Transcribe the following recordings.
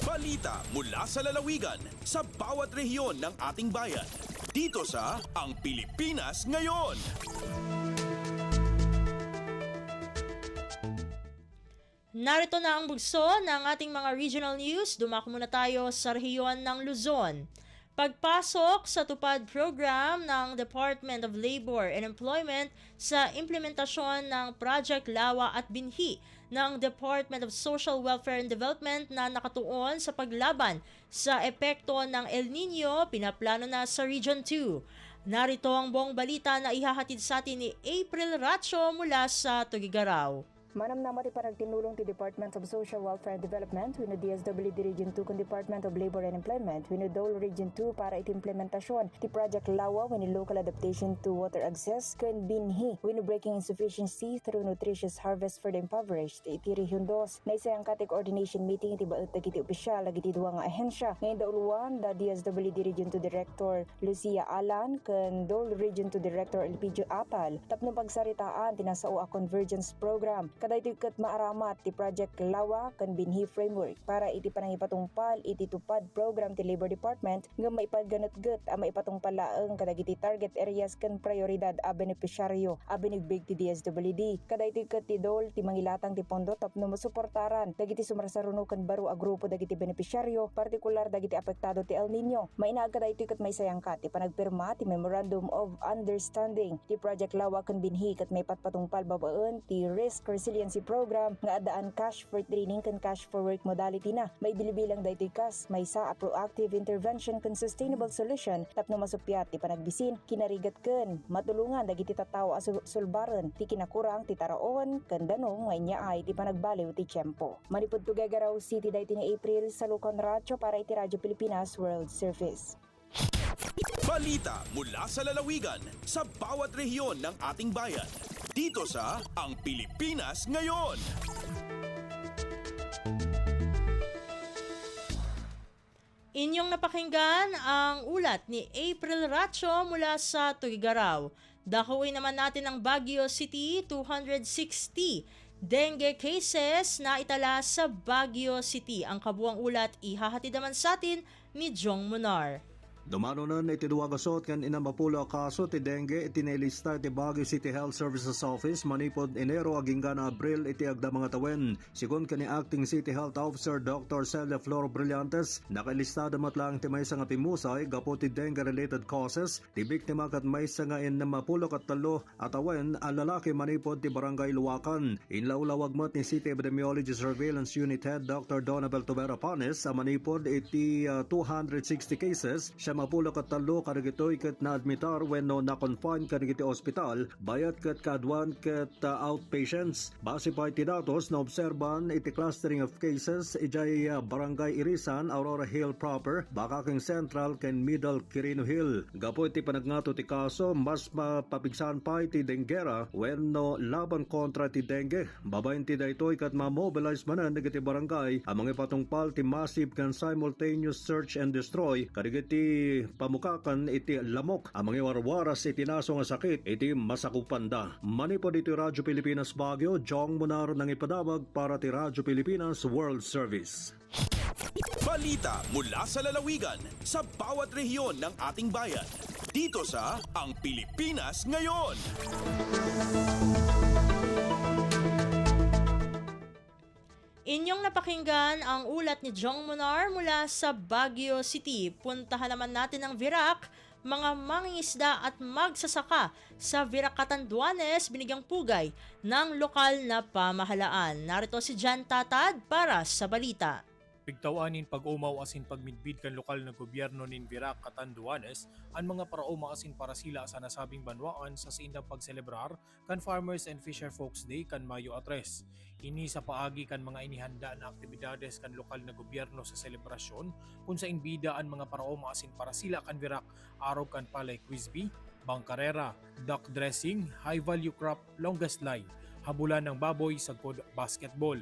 Balita mula sa lalawigan sa bawat rehiyon ng ating bayan. Dito sa Ang Pilipinas Ngayon. Narito na ang bugso ng ating mga regional news. Dumako muna tayo sa rehiyon ng Luzon. Pagpasok sa tupad program ng Department of Labor and Employment sa implementasyon ng Project Lawa at Binhi ng Department of Social Welfare and Development na nakatuon sa paglaban sa epekto ng El Nino, pinaplano na sa Region 2. Narito ang buong balita na ihahatid sa atin ni April Racho mula sa Tugigaraw. Manam na mati parang tinulong ti Department of Social Welfare and Development, wino DSWD Region 2 kung Department of Labor and Employment, wino Dole Region 2 para iti implementasyon ti Project Lawa, wino Local Adaptation to Water Access, kung Binhi, wino Breaking Insufficiency through Nutritious Harvest for the Impoverished, iti Region 2, na isang kati coordination meeting iti baot iti opisyal, iti duwa nga ahensya, ngayon dauluan, da DSWD Region 2 Director Lucia Alan, kung Dole Region 2 Director Elpidio Apal, tapno pagsaritaan, tinasao a convergence program, kada iti kat maaramat ti Project Lawa kan Binhi Framework para iti panangipatungpal iti tupad program ti Labor Department nga maipadganat-gat a maipatungpal laeng kadagiti target areas kan prioridad a benepisyaryo a binigbig ti DSWD. Kada iti kat ti Dole ti mangilatang ti pondo tapno masuportaran dagiti sumarsaruno kan baro a grupo dagiti benepisyaryo partikular dagiti apektado ti El Nino. Mainaag kada iti kat may sayangkat ti panagpirma ti Memorandum of Understanding ti Project Lawa kan Binhi kat may patpatungpal babaen ti Risk Resiliency Program nga adaan cash for training kan cash for work modality na. May bilibilang daytoy kas may sa a proactive intervention kan sustainable solution tapno masupyat ti panagbisin kinarigat ken matulungan dagiti tattao a sulbaran ti kinakurang ti taraon ken danong nga inya ay ti panagbaliw ti tiempo. Manipud Tugigaraw City daytoy ni April sa Lucon Radyo para iti Radyo Pilipinas World Service. Balita mula sa lalawigan sa bawat rehiyon ng ating bayan. Dito sa Ang Pilipinas Ngayon. Inyong napakinggan ang ulat ni April Racho mula sa Tugigaraw. Dakuin naman natin ang Baguio City, 260 dengue cases na itala sa Baguio City. Ang kabuang ulat ihahatid naman sa atin ni Jong Munar. Dumano na iti duwagasot kan inamapulo kaso ti dengue iti nailista ti Baguio City Health Services Office manipod Enero aging gana Abril iti agda mga tawen. Sigun kani Acting City Health Officer Dr. Celia Flor Brillantes, nakalista damat lang ti maysa nga pimusay gapo ti dengue related causes ti biktima kat maysa nga inamapulo kat talo at awen ang lalaki manipod ti Barangay Luwakan. Inlawlawag mat ni City Epidemiology Surveillance Unit Head Dr. Donabel Tubera Panes ang manipod iti 260 cases siya mapulo kat talo kadagitoy kat na-admitar when no na-confine kadagiti ospital bayat kat kadwan kat outpatients. Base pa iti datos na obserban iti clustering of cases ijay Barangay Irisan, Aurora Hill proper, Bakaking Central ken Middle Quirino Hill. Gapo iti panagnato ti kaso mas mapapigsan pa iti denggera when no laban kontra ti dengue. Babayin ti daytoy kat ma-mobilize manan dagiti barangay ang mga patungpal ti massive ken simultaneous search and destroy kadagiti pamukakan iti lamok ang mga warwaras iti naso nga sakit iti masakupanda. Manipod iti Radyo Pilipinas Baguio, Jong Munar nang ipadabag para ti Radyo Pilipinas World Service. Balita mula sa lalawigan sa bawat rehiyon ng ating bayan. Dito sa Ang Pilipinas Ngayon. Inyong napakinggan ang ulat ni Jong Munar mula sa Baguio City. Puntahan naman natin ang Virac. Mga mangingisda at magsasaka sa Virac Catanduanes binigyang pugay ng lokal na pamahalaan. Narito si Jan Tatad para sa balita. Pigtawanin pag-umaw asin pagmidbid kan lokal na gobyerno nin Virac Catanduanes ang mga parauma asin para sila sa nasabing banwaan sa sindang pagselebrar kan Farmers and Fisher Folks Day kan Mayo 3. Ini sa paagi kan mga inihanda na aktibidades kan lokal na gobyerno sa selebrasyon kung sa inbida ang mga parauma asin para sila kan Virac araw kan palay Quizbee, bangkarera, duck dressing, high value crop, longest line, habulan ng baboy, sagkod basketball.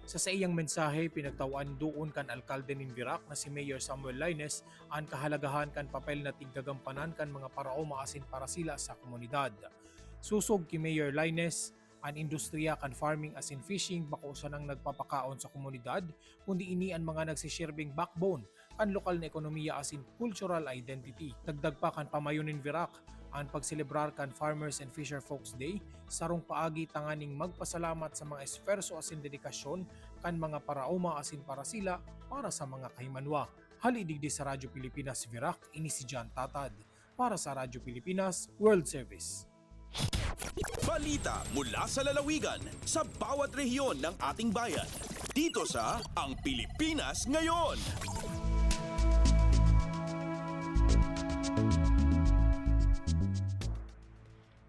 Sa iyang mensahe, pinagtawan doon kan alkalde ng Virac na si Mayor Samuel Laines ang kahalagahan kan papel na tigagampanan kan mga parao maasin para sila sa komunidad. Susog ki Mayor Laines, Ang industriya kan farming as in fishing bako usa nang nagpapakaon sa komunidad, kundi ini ang mga nagsishirbing backbone kan lokal na ekonomiya as in cultural identity. Dagdag pa kan pamayon in Virac, ang pagselebrar kan Farmers and Fisher Folks Day, sarong paagi tanganing magpasalamat sa mga esferso as in dedikasyon kan mga paraoma as in para sila para sa mga kahimanwa. Halidigdi sa Radyo Pilipinas Virac, ini si John Tatad para sa Radyo Pilipinas World Service. Balita mula sa lalawigan sa bawat rehiyon ng ating bayan. Dito sa Ang Pilipinas Ngayon.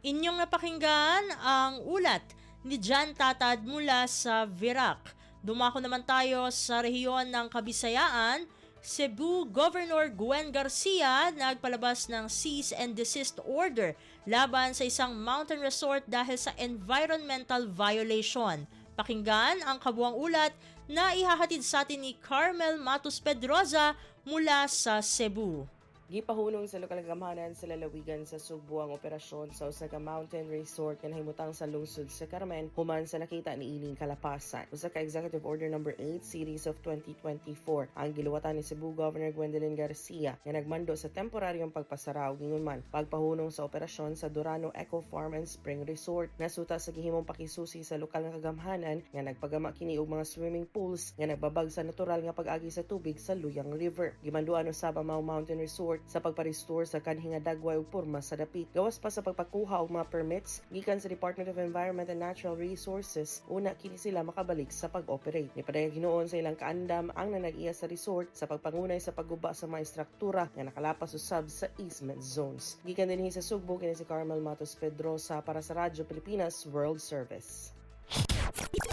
Inyong napakinggan ang ulat ni John Tatad mula sa Virac. Dumako naman tayo sa rehiyon ng Kabisayaan. Cebu Governor Gwen Garcia nagpalabas ng cease and desist order laban sa isang mountain resort dahil sa environmental violation. Pakinggan ang kabuang ulat na ihahatid sa atin ni Carmel Matos Pedroza mula sa Cebu. Gipahunong sa lokal gamhanan sa lalawigan sa Subo ang operasyon sa usa ka mountain resort nga nahimutang sa lungsod sa Carmen human sa nakita niining kalapasan. Usa ka Executive Order No. 8 Series of 2024 ang giluwatan ni Cebu Governor Gwendolyn Garcia nga nagmando sa temporaryong pagpasaraw gingon man pagpahunong sa operasyon sa Durano Eco Farm and Spring Resort. Nasuta sa gihimong pakisusi sa lokal nga kagamhanan nga nagpagama kini og mga swimming pools nga nagbabag sa natural nga pag-agi sa tubig sa Luyang River. Gimanduan usab ang Mau Mountain Resort sa pagpa-restore sa kanhing nga dagway ug porma sa dapit. Gawas pa sa pagpakuha og mga permits gikan sa Department of Environment and Natural Resources, una kini sila makabalik sa pag-operate. Nipadayag hinuon sa ilang kaandam ang nanag-iya sa resort sa pagpangunay sa pagguba sa mga istruktura nga nakalapas usab sa easement zones. Gikan dinhi sa Sugbo kini si Carmel Matos Pedroza para sa Radyo Pilipinas World Service.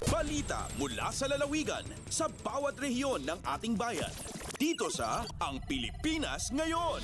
Balita mula sa lalawigan sa bawat rehiyon ng ating bayan. Dito sa Ang Pilipinas Ngayon.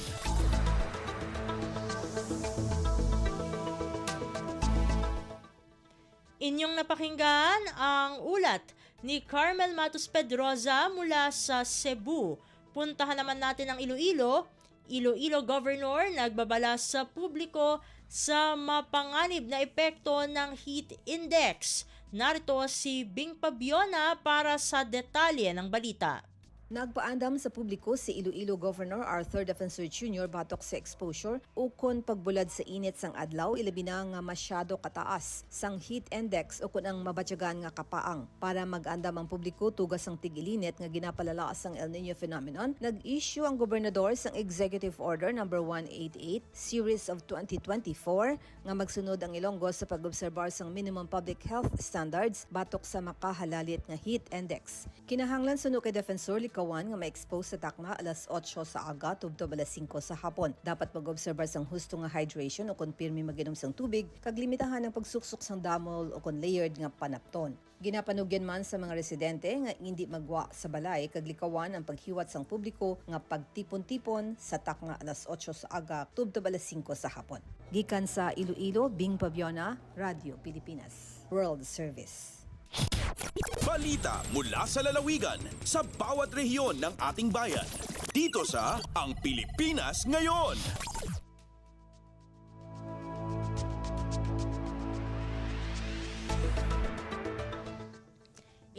Inyong napakinggan ang ulat ni Carmel Matos Pedroza mula sa Cebu. Puntahan naman natin ang Iloilo. Iloilo Governor nagbabala sa publiko sa mapanganib na epekto ng heat index. Narito si Bing Pabiona para sa detalye ng balita. Nagpaandam sa publiko si Iloilo Governor Arthur Defensor Jr. batok sa exposure ukon pagbulad sa init sang adlaw ilabi na nga masyado kataas sang heat index ukon ang mabatyagan nga kapaang. Para mag-andam ang publiko tugas ang tig-ilinit nga ginapalala sang El Nino phenomenon, nag-issue ang gobernador sang Executive Order No. 188 Series of 2024 nga magsunod ang Ilonggo sa pag-obserbar sang minimum public health standards batok sa makahalalit nga heat index. Kinahanglan suno kay Defensor kawan nga ma-expose sa takna alas 8 sa aga tubto alas 5 sa hapon. Dapat mag-obserbar sang husto nga hydration o kon pirmi mag-inom sang tubig, kag limitahan ang pagsuksok sang damol o kon layered nga panapton. Ginapanugyan man sa mga residente nga hindi magwa sa balay kag likawan ang paghiwat sang publiko nga pagtipon-tipon sa takna alas 8 sa aga tubto alas 5 sa hapon. Gikan sa Iloilo, Bing Pabiona, Radyo Pilipinas World Service. Balita mula sa lalawigan sa bawat rehiyon ng ating bayan. Dito sa Ang Pilipinas Ngayon.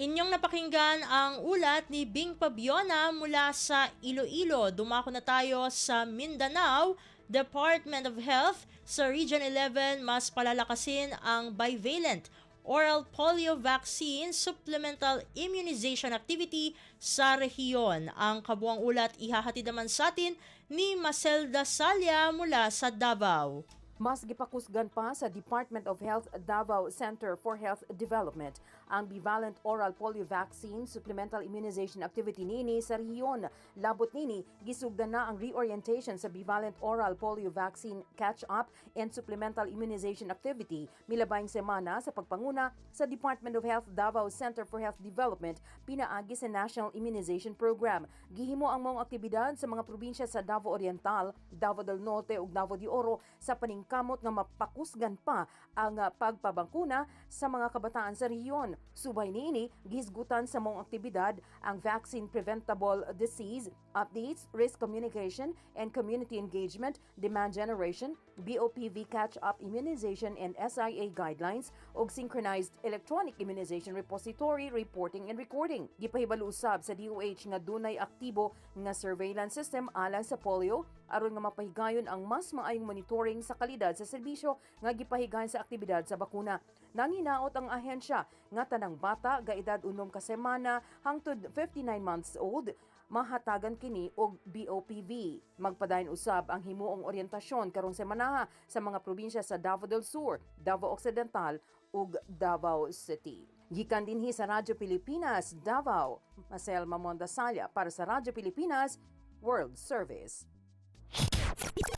Inyong napakinggan ang ulat ni Bing Pabiona mula sa Iloilo. Dumako na tayo sa Mindanao. Department of Health sa Region 11 mas palalakasin ang bivalent oral polio vaccine supplemental immunization activity sa rehiyon. Ang kabuang ulat ihahatid naman sa atin ni Maselda Salya mula sa Davao. Mas gipakusgan pa sa Department of Health Davao Center for Health Development ang bivalent oral polio vaccine supplemental immunization activity nini sa rehiyon. Labot nini, gisugdan na ang reorientation sa bivalent oral polio vaccine catch-up and supplemental immunization activity milabayng semana sa pagpanguna sa Department of Health Davao Center for Health Development pinaagi sa National Immunization Program. Gihimo ang mga aktibidad sa mga probinsya sa Davao Oriental, Davao del Norte ug Davao de Oro sa paningkamot nga mapakusgan pa ang pagpabangkuna sa mga kabataan sa rehiyon. Subay niini, gihisgutan sa mong aktibidad ang vaccine preventable disease, updates, risk communication and community engagement, demand generation, BOPV catch-up immunization and SIA guidelines ug synchronized electronic immunization repository reporting and recording. Gipahibalo usab sa DOH nga dunay aktibo nga surveillance system alang sa polio aron nga mapahigayon ang mas maayong monitoring sa kalidad sa serbisyo nga gipahigayon sa aktibidad sa bakuna. Nanginaot ang ahensya nga tanang bata gaedad 6 ka semana hangtod 59 months old mahatagan kini og BOPV. Magpadayon usab ang himuong oryentasyon karong semana sa mga probinsya sa Davao del Sur, Davao Occidental ug Davao City. Gikan dinhi sa Radyo Pilipinas, Davao, Marcel Mamondasalya para sa Radyo Pilipinas World Service.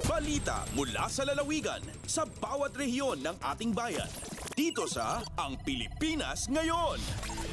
Balita mula sa lalawigan sa bawat rehiyon ng ating bayan. Dito sa Ang Pilipinas Ngayon.